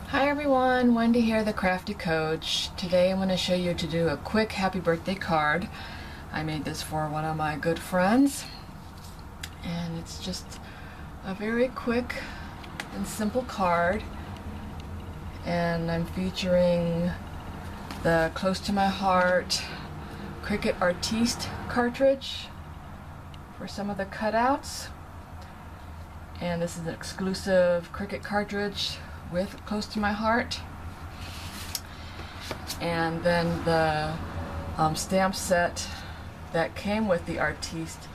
Hi everyone, Wendy here, the Crafty Coach. Today I'm going to show you to do a quick happy birthday card. I made this for one of my good friends, and it's just a very quick and simple card, and I'm featuring the Close to My Heart Cricut Artiste cartridge for some of the cutouts, and this is an exclusive Cricut cartridge with Close to My Heart. And then the stamp set that came with the Artiste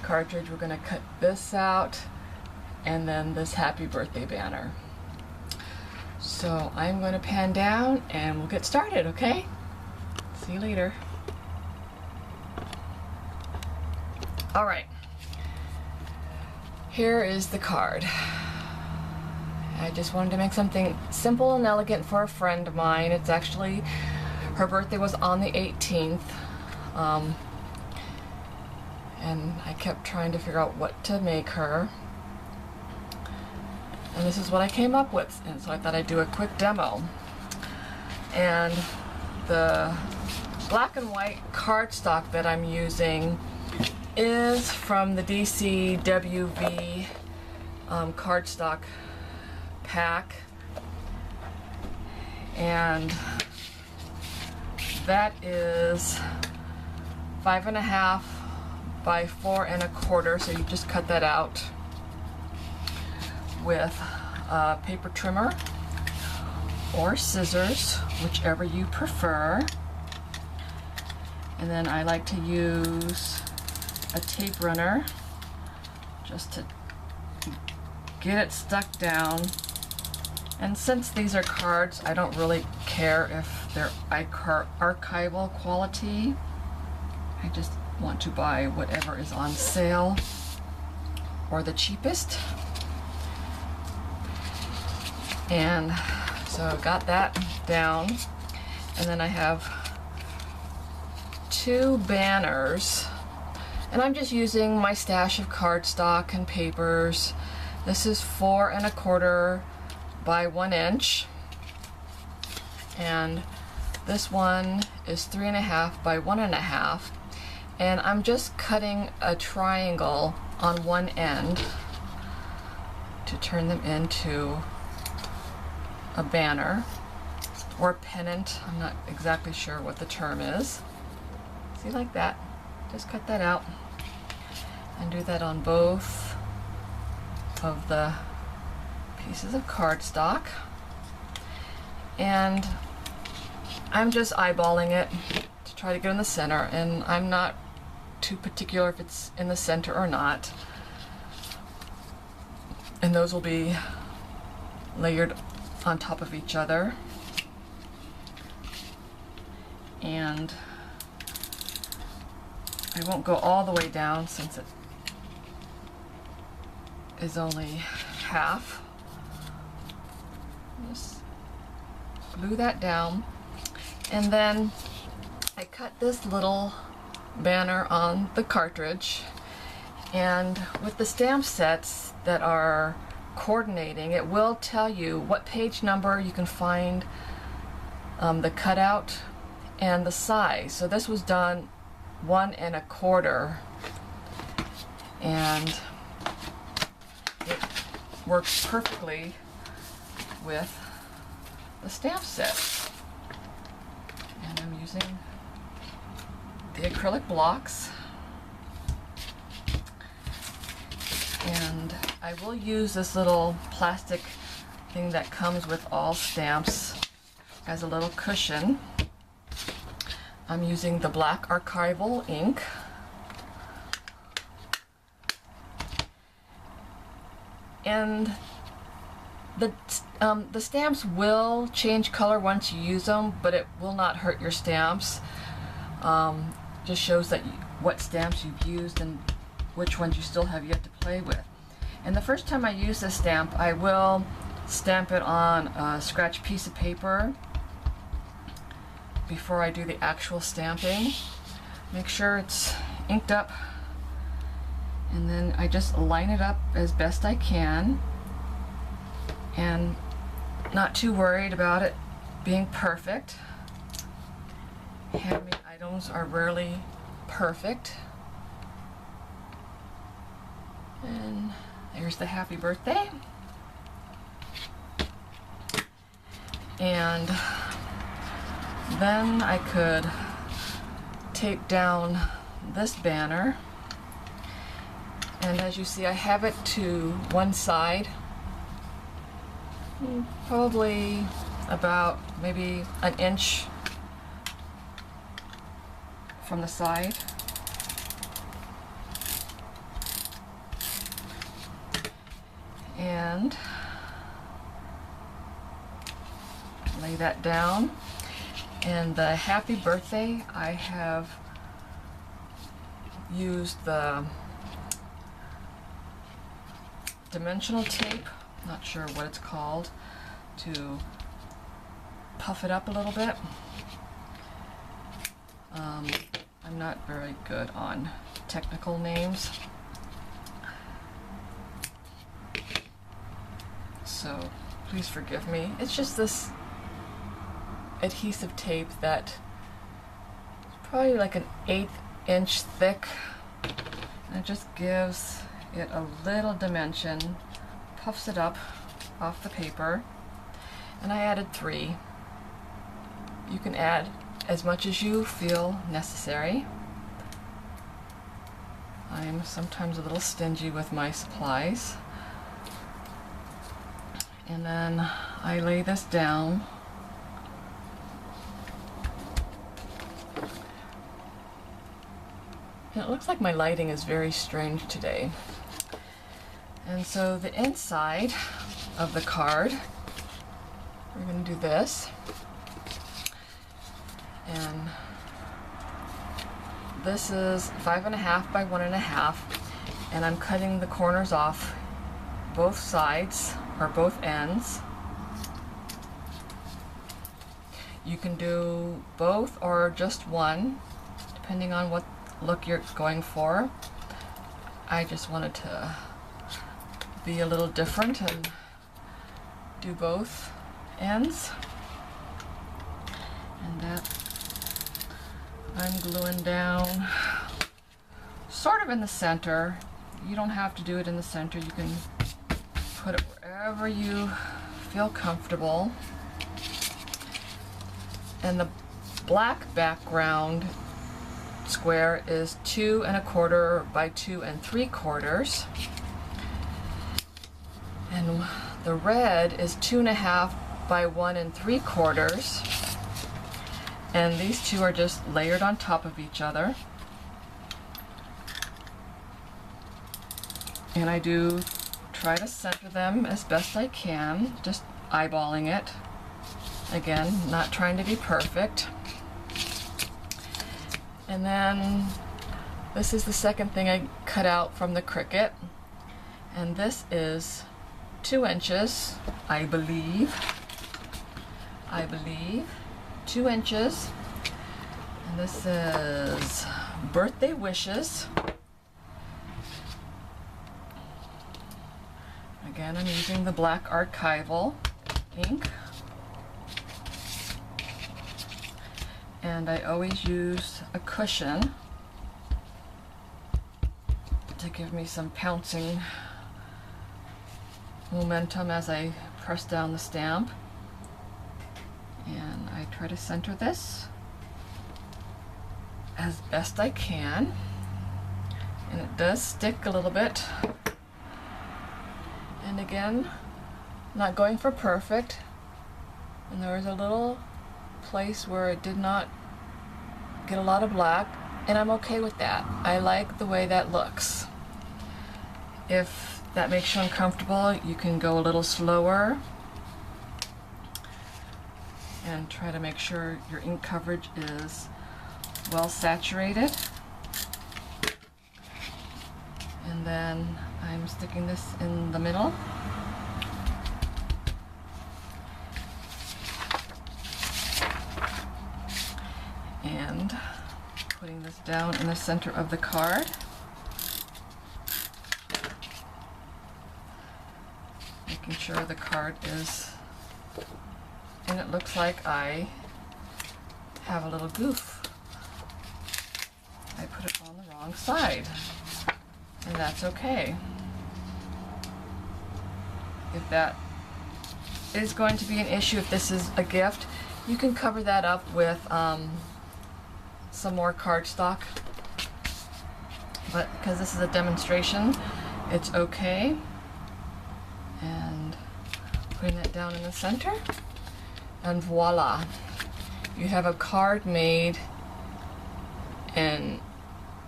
cartridge, we're going to cut this out, and then this happy birthday banner. So I'm going to pan down and we'll get started, okay? See you later. Alright, here is the card. I just wanted to make something simple and elegant for a friend of mine. It's actually, her birthday was on the 18th, and I kept trying to figure out what to make her, and this is what I came up with, and so I thought I'd do a quick demo. And the black and white cardstock that I'm using is from the DCWV cardstock pack, and that is 5.5 by 4 1/4, so you just cut that out with a paper trimmer or scissors, whichever you prefer. And then I like to use a tape runner just to get it stuck down. And since these are cards, I don't really care if they're archival quality. I just want to buy whatever is on sale or the cheapest. And so I've got that down. And then I have 2 banners. And I'm just using my stash of cardstock and papers. This is 4 1/4 by 1 inch, and this one is 3.5 by 1.5, and I'm just cutting a triangle on one end to turn them into a banner or a pennant. I'm not exactly sure what the term is. See, like that. Just cut that out and do that on both of the pieces of cardstock. And I'm just eyeballing it to try to get in the center, and I'm not too particular if it's in the center or not. And those will be layered on top of each other. And I won't go all the way down since it is only half. Just glue that down, and then I cut this little banner on the cartridge, and with the stamp sets that are coordinating, it will tell you what page number you can find the cutout and the size. So this was done 1 1/4, and it works perfectly with the stamp set. And I'm using the acrylic blocks, and I will use this little plastic thing that comes with all stamps as a little cushion. I'm using the black archival ink, and the stamps will change color once you use them, but it will not hurt your stamps. Just shows that what stamps you've used and which ones you still have yet to play with. And the first time I use this stamp, I will stamp it on a scratch piece of paper before I do the actual stamping. Make sure it's inked up, and then I just line it up as best I can, and not too worried about it being perfect. Handmade items are rarely perfect. And there's the happy birthday. And then I could tape down this banner. And as you see, I have it to one side, probably about maybe an inch from the side. And lay that down. And the happy birthday, I have used the dimensional tape, not sure what it's called, to puff it up a little bit. I'm not very good on technical names, so please forgive me. It's just this adhesive tape that is probably like an 1/8 inch thick, and it just gives it a little dimension, puffs it up off the paper. And I added 3. You can add as much as you feel necessary. I'm sometimes a little stingy with my supplies. And then I lay this down. And it looks like my lighting is very strange today. And so the inside of the card, we're going to do this. And this is 5.5 by 1.5, and I'm cutting the corners off both sides or both ends. You can do both or just one, depending on what look you're going for. I just wanted to be a little different and do both ends. And that I'm gluing down sort of in the center. You don't have to do it in the center. You can put it wherever you feel comfortable. And the black background square is 2 1/4 by 2 3/4. And the red is 2.5 by 1 3/4. And these two are just layered on top of each other. And I do try to center them as best I can, just eyeballing it. Again, not trying to be perfect. And then this is the second thing I cut out from the Cricut. And this is 2 inches, I believe. 2 inches. And this is Birthday Wishes. Again, I'm using the black archival ink. And I always use a cushion to give me some pouncing momentum as I press down the stamp. And I try to center this as best I can. And it does stick a little bit. And again, not going for perfect. And there was a little place where it did not get a lot of black, and I'm okay with that. I like the way that looks. If that makes you uncomfortable, you can go a little slower and try to make sure your ink coverage is well saturated. And then I'm sticking this in the middle. And putting this down in the center of the card. Making sure the card is And it looks like I have a little goof. I put it on the wrong side, and that's okay. If that is going to be an issue, if this is a gift, you can cover that up with some more cardstock. But because this is a demonstration, it's okay. And putting that down in the center, and voila, you have a card made in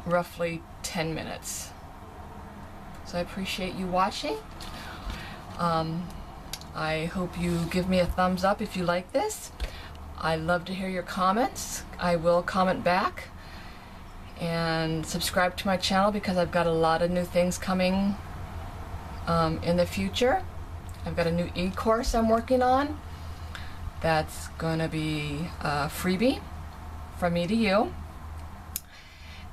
roughly 10 minutes. So I appreciate you watching. I hope you give me a thumbs up if you like this. I love to hear your comments. I will comment back, and subscribe to my channel because I've got a lot of new things coming in the future. I've got a new e-course I'm working on that's going to be a freebie from me to you.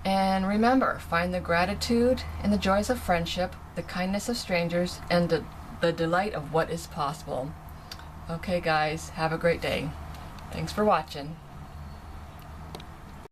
And remember, find the gratitude and the joys of friendship, the kindness of strangers, and the delight of what is possible. Okay guys, have a great day. Thanks for watching.